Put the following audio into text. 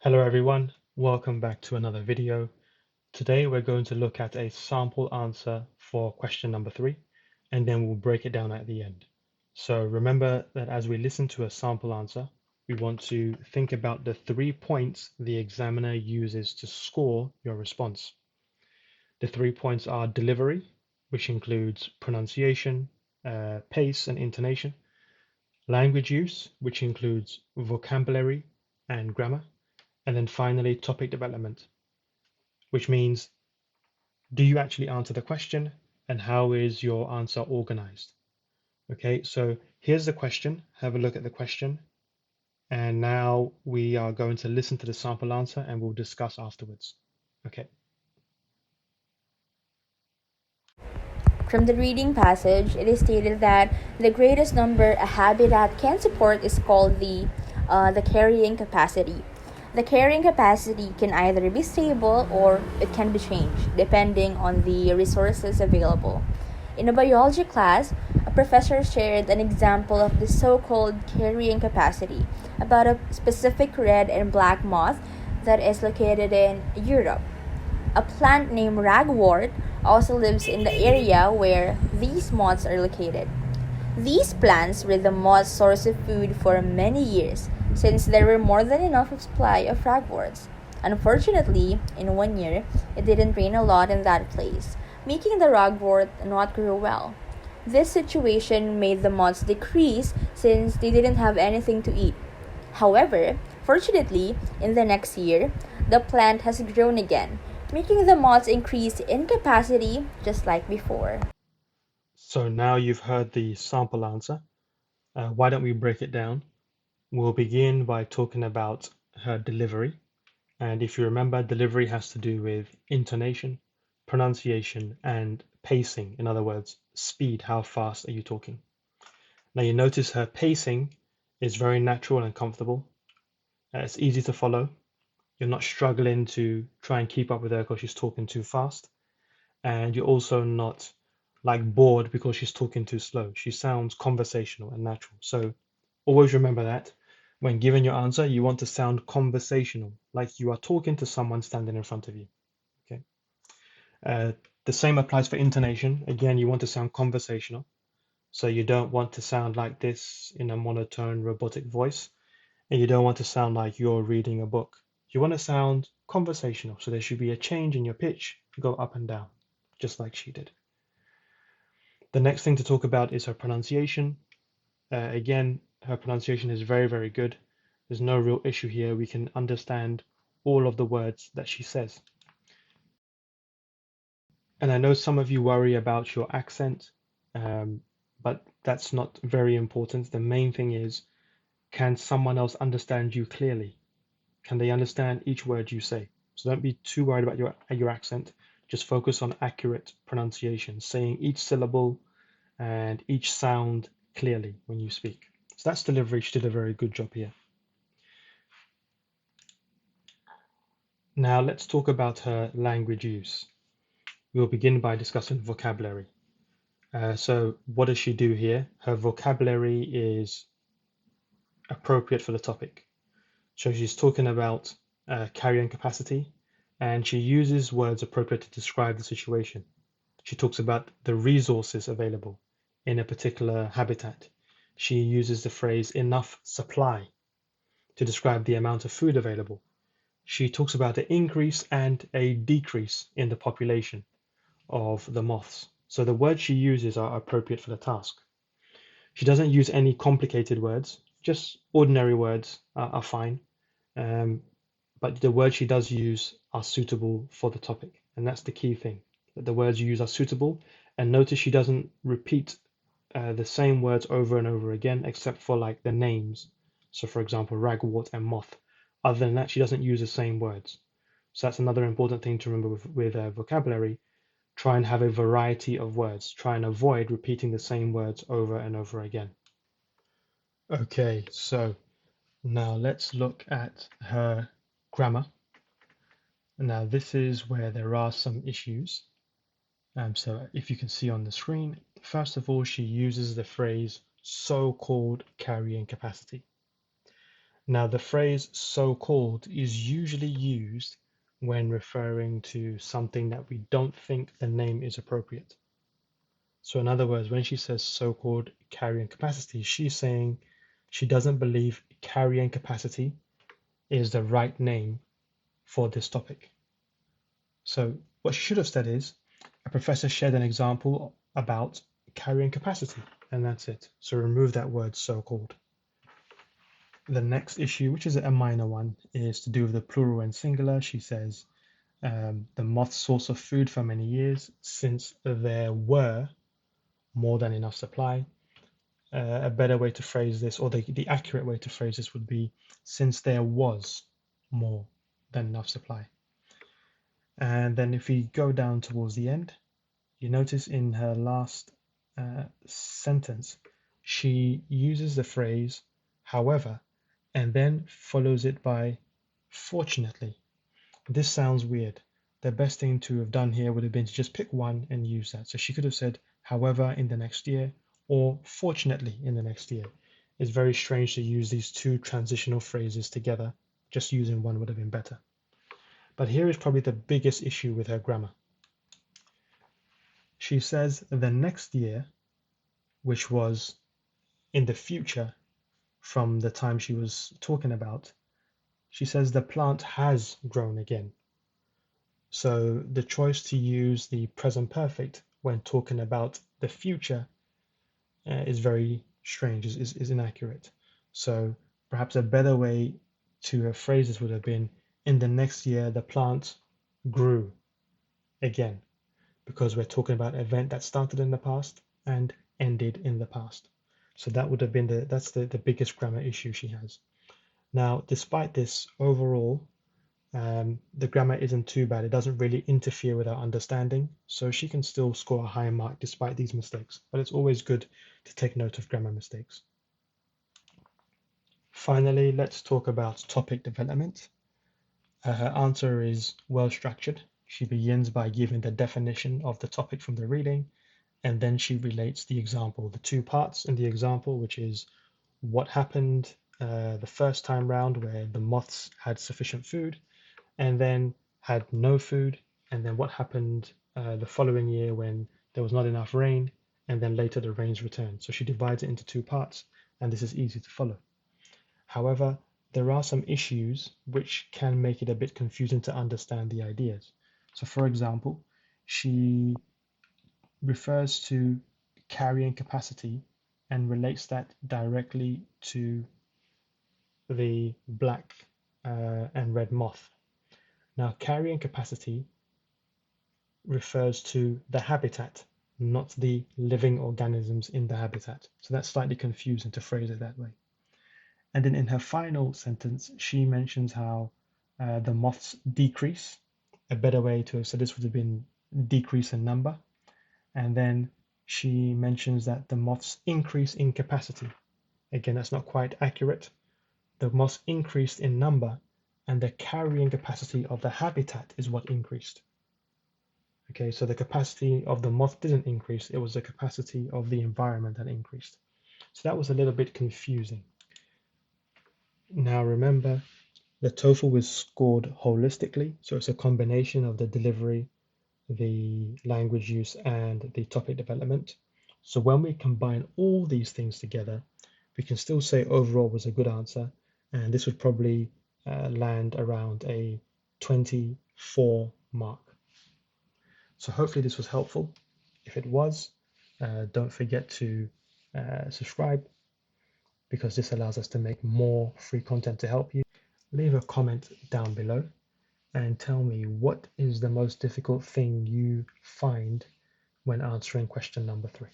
Hello everyone, welcome back to another video. Today we're going to look at a sample answer for question number 3, and then we'll break it down at the end. So remember that as we listen to a sample answer, we want to think about the 3 points the examiner uses to score your response. The 3 points are delivery, which includes pronunciation, pace and intonation, language use, which includes vocabulary and grammar, and then finally topic development, which means, do you actually answer the question and how is your answer organized? Okay, so here's the question. Have a look at the question. And now we are going to listen to the sample answer and we'll discuss afterwards. Okay. From the reading passage, it is stated that the greatest number a habitat can support is called the carrying capacity. The carrying capacity can either be stable or it can be changed depending on the resources available. In a biology class, a professor shared an example of the so-called carrying capacity about a specific red and black moth that is located in Europe. A plant named ragwort also lives in the area where these moths are located. These plants were the moth's source of food for many years, since there were more than enough supply of ragworts. Unfortunately, in one year, it didn't rain a lot in that place, making the ragwort not grow well. This situation made the moths decrease since they didn't have anything to eat. However, fortunately, in the next year, the plant has grown again, making the moths increase in capacity just like before. So now you've heard the sample answer. Why don't we break it down? We'll begin by talking about her delivery. And if you remember, delivery has to do with intonation, pronunciation, and pacing. In other words, speed. How fast are you talking? Now you notice her pacing is very natural and comfortable. It's easy to follow. You're not struggling to try and keep up with her because she's talking too fast. And you're also not like bored because she's talking too slow. She sounds conversational and natural. So always remember that when giving your answer, you want to sound conversational, like you are talking to someone standing in front of you. Okay. Uh, the same applies for intonation. Again, you want to sound conversational. So you don't want to sound like this in a monotone robotic voice, and you don't want to sound like you're reading a book. You want to sound conversational. So there should be a change in your pitch, go up and down, just like she did. The next thing to talk about is her pronunciation. Again, her pronunciation is very, very good. There's no real issue here. We can understand all of the words that she says. And I know some of you worry about your accent, but that's not very important. The main thing is, can someone else understand you clearly? Can they understand each word you say? So don't be too worried about your accent. Just focus on accurate pronunciation, saying each syllable and each sound clearly when you speak. So that's delivery. She did a very good job here. Now let's talk about her language use. We'll begin by discussing vocabulary. So what does she do here? Her vocabulary is appropriate for the topic. So she's talking about carrying capacity, and she uses words appropriate to describe the situation. She talks about the resources available in a particular habitat. She uses the phrase enough supply to describe the amount of food available. She talks about the increase and a decrease in the population of the moths. So the words she uses are appropriate for the task. She doesn't use any complicated words, just ordinary words are fine. Um, but the words she does use are suitable for the topic. And that's the key thing, that the words you use are suitable. And notice she doesn't repeat the same words over and over again, except for like the names. So for example, ragwort and moth. Other than that, she doesn't use the same words. So that's another important thing to remember with vocabulary. Try and have a variety of words. Try and avoid repeating the same words over and over again. Okay, so now let's look at her grammar. Now this is where there are some issues. So if you can see on the screen, first of all, she uses the phrase so-called carrying capacity. Now, the phrase so-called is usually used when referring to something that we don't think the name is appropriate. So, in other words, when she says so-called carrying capacity, she's saying she doesn't believe carrying capacity is the right name for this topic. So, what she should have said is a professor shared an example about carrying capacity, and that's it. So, remove that word so-called. The next issue, which is a minor one, is to do with the plural and singular. She says the moth's source of food for many years, since there were more than enough supply. A better way to phrase this, or the accurate way to phrase this, would be since there was more than enough supply. And then if we go down towards the end, you notice in her last sentence, she uses the phrase however, and then follows it by fortunately. This sounds weird. The best thing to have done here would have been to just pick one and use that. So she could have said, however, in the next year, or fortunately in the next year. It's very strange to use these two transitional phrases together. Just using one would have been better. But here is probably the biggest issue with her grammar. She says the next year, which was in the future from the time she was talking about, she says the plant has grown again. So the choice to use the present perfect when talking about the future is very strange, is inaccurate. So perhaps a better way to have phrased this would have been in the next year, the plant grew again, because we're talking about an event that started in the past and ended in the past. So that would have been the biggest grammar issue she has. Now, despite this, overall, the grammar isn't too bad. It doesn't really interfere with our understanding, so she can still score a high mark despite these mistakes. But it's always good to take note of grammar mistakes. Finally, let's talk about topic development. Her answer is well structured. She begins by giving the definition of the topic from the reading, and then she relates the example, the two parts in the example, which is what happened the first time round where the moths had sufficient food, and then had no food, and then what happened the following year when there was not enough rain, and then later the rains returned. So she divides it into two parts, and this is easy to follow. However, there are some issues which can make it a bit confusing to understand the ideas. So, for example, she refers to carrying capacity and relates that directly to the black and red moth. Now, carrying capacity refers to the habitat, not the living organisms in the habitat. So that's slightly confusing to phrase it that way. And then in her final sentence, she mentions how the moths decrease. A better way to have said this would have been decrease in number. And then she mentions that the moths increase in capacity. Again, that's not quite accurate. The moths increased in number, and the carrying capacity of the habitat is what increased. Okay, so the capacity of the moth didn't increase, it was the capacity of the environment that increased. So that was a little bit confusing. Now remember, the TOEFL was scored holistically, so it's a combination of the delivery, the language use, and the topic development. So when we combine all these things together, we can still say overall was a good answer, and this would probably land around a 24 mark. So hopefully this was helpful. If it was, don't forget to subscribe, because this allows us to make more free content to help you. Leave a comment down below and tell me what is the most difficult thing you find when answering question number 3.